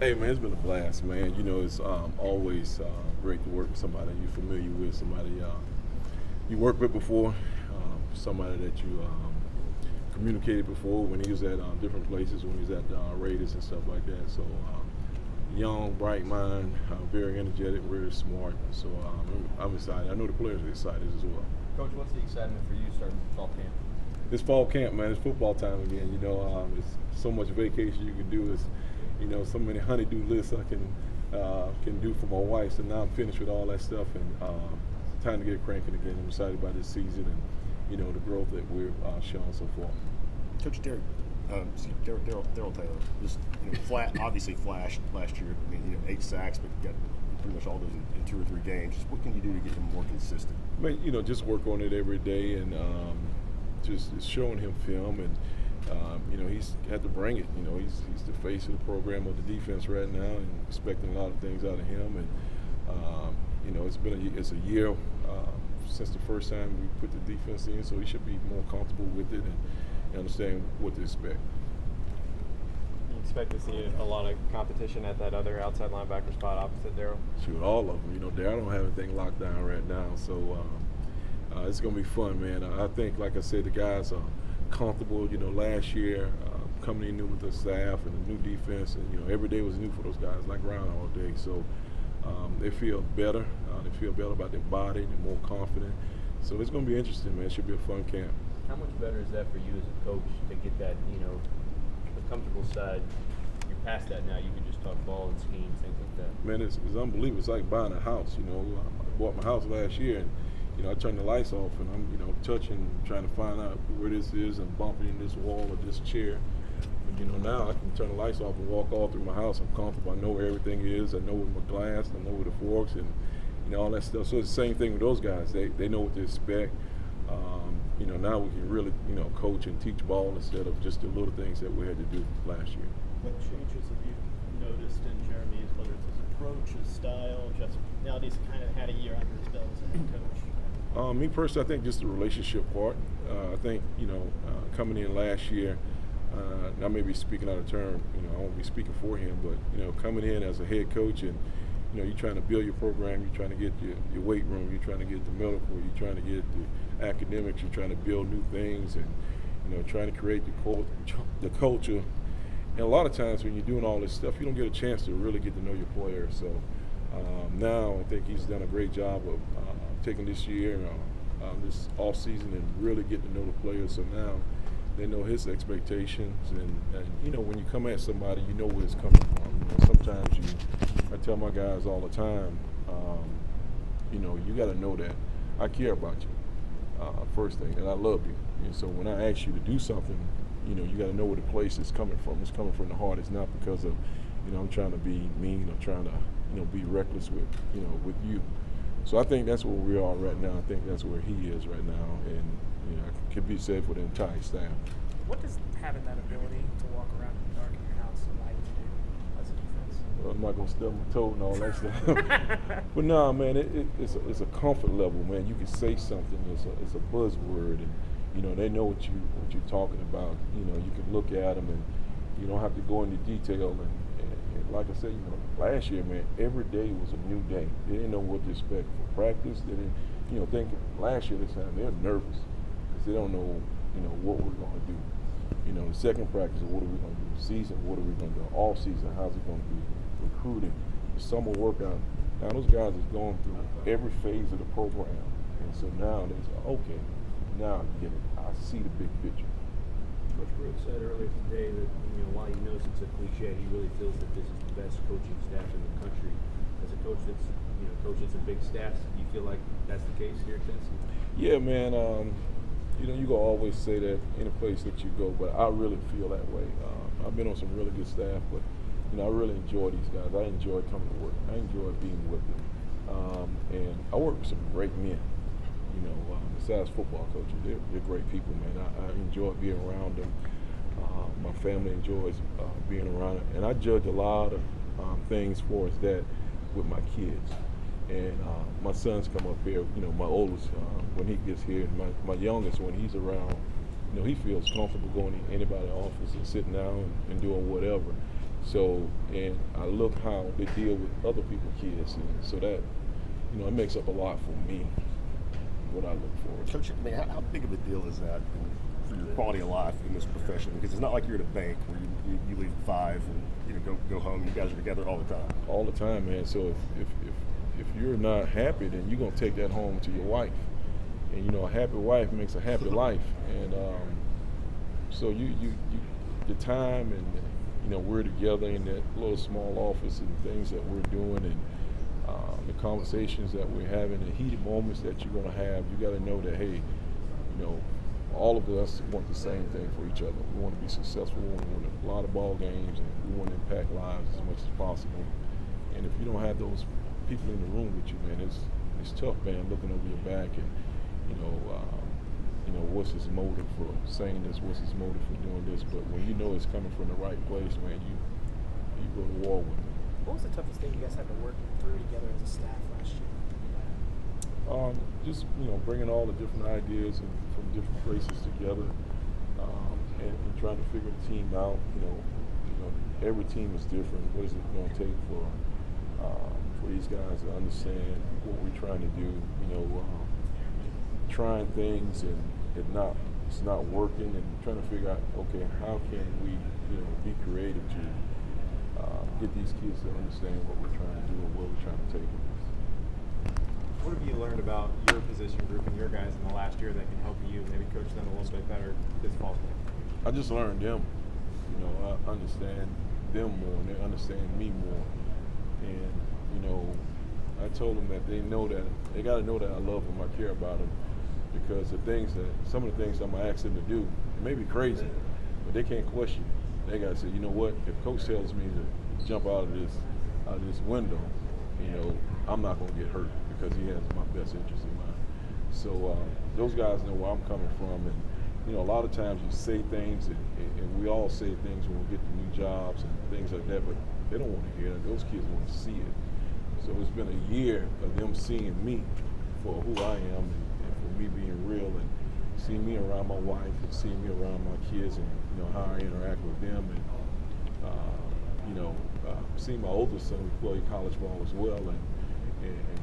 Hey man, it's been a blast, man. You know, it's always great to work with somebody you're familiar with, somebody you worked with before, somebody that you communicated before when he was at different places, when he was at Raiders and stuff like that. So, young, bright mind, very energetic, very smart. So I'm excited. I know the players are excited as well. Coach, what's the excitement for you starting fall camp? It's fall camp, man. It's football time again. You know, it's so much vacation you can do. It's so many honey-do lists I can do for my wife. So now I'm finished with all that stuff, and time to get cranking again. I'm excited about this season and the growth that we've shown so far. Coach Daryl Taylor, just obviously flashed last year. I mean, 8 sacks, but got pretty much all those in 2 or 3 games. Just what can you do to get him more consistent? I mean, just work on it every day and just showing him film and. He's had to bring it. He's the face of the program of the defense right now, and expecting a lot of things out of him. And it's a year since the first time we put the defense in, so he should be more comfortable with it and understand what to expect. You expect to see a lot of competition at that other outside linebacker spot opposite Daryl? Shoot, all of them. Daryl don't have anything locked down right now, so it's going to be fun, man. I think, like I said, the guys are comfortable. Last year coming in new with the staff and the new defense, and every day was new for those guys, like Groundhog Day. So they feel better. They feel better about their body. They're more confident. So it's going to be interesting, man. It should be a fun camp. How much better is that for you as a coach to get that, the comfortable side? You're past that now. You can just talk ball and schemes, things like that. Man, it's unbelievable. It's like buying a house. I bought my house last year, and I turned the lights off, and I'm, touching, trying to find out where this is, and bumping in this wall or this chair. But now I can turn the lights off and walk all through my house. I'm comfortable. I know where everything is. I know where my glass. I know where the forks and all that stuff. So it's the same thing with those guys. They know what to expect. Now we can really coach and teach ball instead of just the little things that we had to do last year. What changes have you noticed in Jeremy's, whether it's his approach, his style, just now that he's kind of had a year under his belt as a head coach? Me personally, I think just the relationship part. I think coming in last year, I may be speaking out of turn. I won't be speaking for him, but coming in as a head coach and you're trying to build your program, you're trying to get your weight room, you're trying to get the medical, you're trying to get the academics, you're trying to build new things, and trying to create the culture. And a lot of times when you're doing all this stuff, you don't get a chance to really get to know your players. So now I think he's done a great job of taking this year, this off season, and really getting to know the players. So now they know his expectations, and when you come at somebody, you know where it's coming from. Sometimes I tell my guys all the time, you got to know that I care about you, first thing, and I love you. And so when I ask you to do something, you got to know where the place is coming from. It's coming from the heart. It's not because of, I'm trying to be mean or trying to, be reckless with you. So I think that's where we are right now. I think that's where he is right now, and it can be said for the entire staff. What does having that ability to walk around in the dark in your house allow you to do as a defense? Well, I'm not gonna stub my toe and all that stuff. But no, man, it's a comfort level, man. You can say something. It's a buzzword, and they know what you're talking about. You can look at them, and you don't have to go into detail. And like I said, last year, man, every day was a new day. They didn't know what to expect for practice. They didn't, think last year this time they're nervous because they don't know, what we're going to do. The second practice, what are we going to do? Season, what are we going to do? All season, how's it going to be? Recruiting, the summer workout. Now those guys are going through every phase of the program, and so now they say, okay, now I get it. I see the big picture. Coach Brooks said earlier today that while he knows it's a cliche, he really feels that this is the best coaching staff in the country. As a coach that's coaches some big staffs, do you feel like that's the case here at Tennessee? Yeah, man. You gonna always say that any place that you go, but I really feel that way. I've been on some really good staff, but I really enjoy these guys. I enjoy coming to work. I enjoy being with them, and I work with some great men. Besides football coaches, they're great people, man. I enjoy being around them. My family enjoys being around them, and I judge a lot of things for us that with my kids. And my sons come up here, my oldest, when he gets here, and my youngest, when he's around, he feels comfortable going to anybody's office and sitting down and doing whatever. So, and I look how they deal with other people's kids, and so that, it makes up a lot for me, what I look for. Coach, I mean, how big of a deal is that for your quality of life in this profession? Because it's not like you're at a bank where you leave at 5 and go home. You guys are together all the time. All the time, man. So if you're not happy, then you're gonna take that home to your wife, and a happy wife makes a happy life, and so the time and we're together in that little small office and things that we're doing and the conversations that we're having, the heated moments that you're gonna have. You got to know that hey, all of us want the same thing for each other. We want to be successful. We want to win a lot of ball games, and we want to impact lives as much as possible. And if you don't have those people in the room with you, man, it's tough, man. Looking over your back and what's his motive for saying this? What's his motive for doing this? But when you know it's coming from the right place, man, you go to war with it. What was the toughest thing you guys had to work through together as a staff last year? Just bringing all the different ideas and from different places together, and trying to figure the team out. Every team is different. What is it going to take for these guys to understand what we're trying to do? Trying things and it's not working, and trying to figure out, okay, how can we be creative to get these kids to understand what we're trying to do and where we're trying to take them. What have you learned about your position group and your guys in the last year that can help you maybe coach them a little bit better this fall? I just learned them. I understand them more, and they understand me more. And I told them that they got to know that I love them, I care about them, because some of the things I'm gonna ask them to do, it may be crazy, but they can't question it. They got to say, you know what? If Coach tells me to jump out of this window, I'm not gonna get hurt because he has my best interest in mind. So those guys know where I'm coming from, and a lot of times you say things, and we all say things when we get to new jobs and things like that, but they don't want to hear it. Those kids want to see it. So it's been a year of them seeing me for who I am, and for me being real, and seeing me around my wife, and seeing me around my kids, and how I interact with them, and seeing my oldest son play college ball as well, and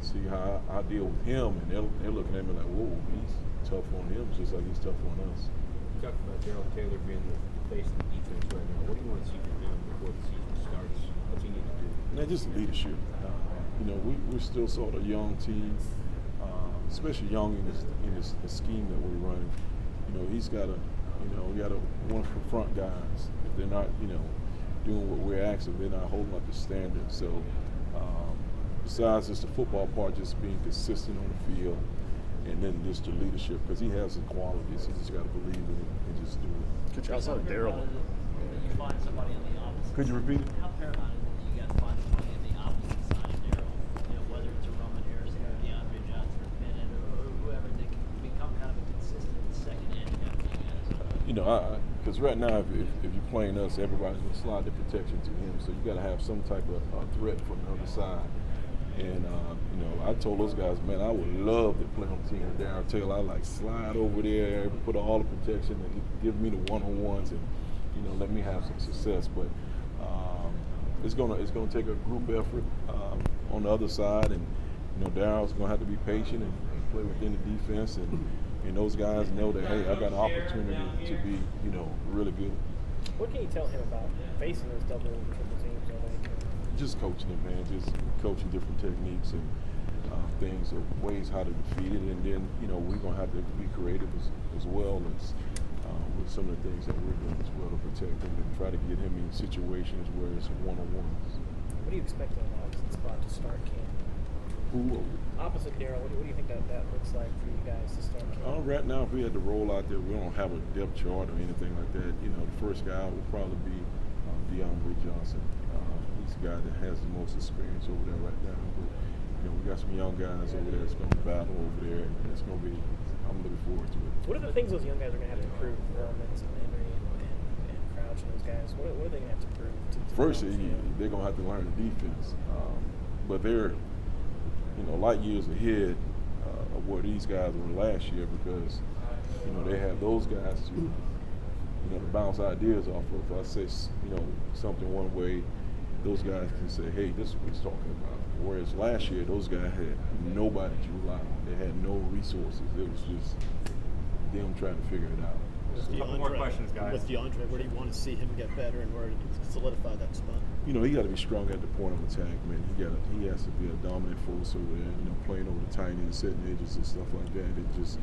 see how I deal with him, and they're looking at me like, whoa, he's tough on him just like he's tough on us. You talked about Darrell Taylor being the face of the defense right now. What do you want to see from him before the season starts? What's he need to do? And just leadership. We're still sort of a young team, especially young in this scheme that we're running. He's got to, we got to want to confront guys if they're not, doing what we're asking. They're not holding up the standard. So besides just the football part, just being consistent on the field, and then just the leadership, because he has the qualities. He just got to believe in it and just do it. Coach, outside of Darrell, You find somebody on the opposite. Could you repeat it? How paramount is it that you guys find somebody on the opposite side of Darrell? Whether it's a Roman Harrison or DeAndre Johnson or Bennett or whoever, that can become kind of a consistent second edge guy for you guys. Because right now, if you're playing us, everybody's going to slide the protection to him. So you got to have some type of threat from the other side. And I told those guys, man, I would love to play on the team with Darrell Taylor. I slide over there, put all the protection, and give me the one-on-ones, and let me have some success. But it's gonna take a group effort on the other side, and Darrell's gonna have to be patient and play within the defense, and those guys know that, hey, I got an opportunity to be really good. What can you tell him about facing those double and triple teams? Just coaching them, man. Just coaching different techniques and things, or ways how to defeat it, and then we're gonna have to be creative as well as with some of the things that we're doing as well to protect him and try to get him in situations where it's one-on-ones. What do you expect on the opposite spot to start camp? Who? Opposite Darrell, what do you think that looks like for you guys to start camp? Right now, if we had to roll out there, we don't have a depth chart or anything like that. The first guy would probably be DeAndre Johnson. He's the guy that has the most experience over there right now. But we got some young guys over there that's going to battle over there, and it's going to be. I'm looking forward to it. What are the things those young guys are going to have to prove? Romans and Henry and Crouch and those guys. What are they going to have to prove? First, they're going to have to learn the defense, but they're light years ahead of where these guys were last year, because they have those guys to to bounce ideas off of. If I say, something one way, those guys can say, hey, this is what he's talking about. Whereas last year, those guys had nobody to rely on. They had no resources. It was just them trying to figure it out. Just a couple more questions, guys. With DeAndre, where do you want to see him get better and where to solidify that spot? He got to be strong at the point of attack, man. He has to be a dominant force over there, playing over the tight ends, setting edges and stuff like that. It just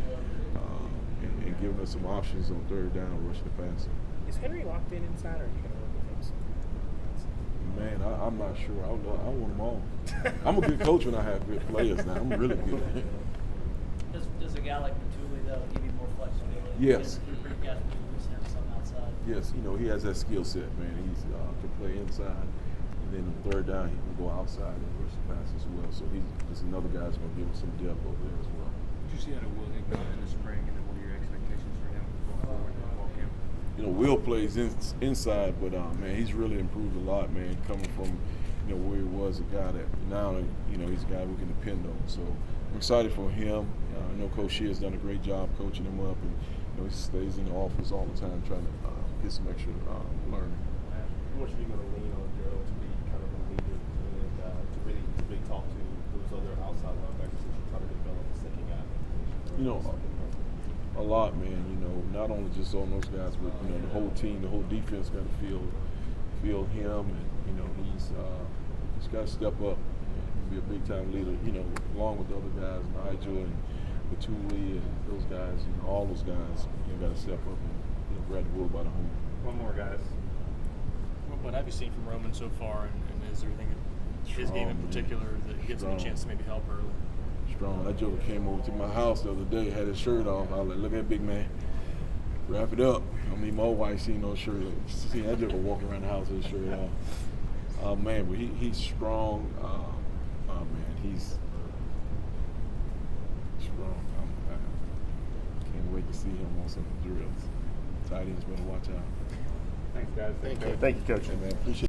and giving us some options on third down, rushing the passer. Is Henry locked in inside, or are you going to work with him some? Man, I'm not sure. I want them all. I'm a good coach when I have good players now. I'm really good. Does a guy like Matuli, though, give you more flexibility? Yes. You guys lose him some outside. Yes, he has that skill set, man. He's can play inside, and then on third down he can go outside and rush the pass as well. So he's another guy that's going to give him some depth over there as well. Did you see out of Will Ignont in the spring, and then what are your expectations for him going forward in fall camp? Will plays inside, but man, he's really improved a lot, man. Coming from where he was a guy that now he's a guy we can depend on. So I'm excited for him. I know Coach Shea has done a great job coaching him up, and he stays in the office all the time trying to get some extra learning. How much are you going to lean on Gerald to be kind of a leader and to really talk to those other outside linebackers that you try to develop a second guy? A lot, man. Not only just on those guys, but the whole team, the whole defense got to feel him, and he's got to step up and be a big time leader. Along with the other guys, Nigel and Matuli and those guys, all those guys, got to step up and grab the bull by the horn. One more, guys. What have you seen from Roman so far, and is there anything in his game in particular that gives him a chance to maybe help early? Strong. That joker came over to my house the other day, had his shirt off. I was like, look at that big man. Wrap it up. My wife seen no shirt. See that joker walking around the house with his shirt off. Man, but he's strong. Man, he's strong. I can't wait to see him on some drills. Tight ends better watch out. Thanks, guys. Thank you. Thank you, Coach. Hey, man, appreciate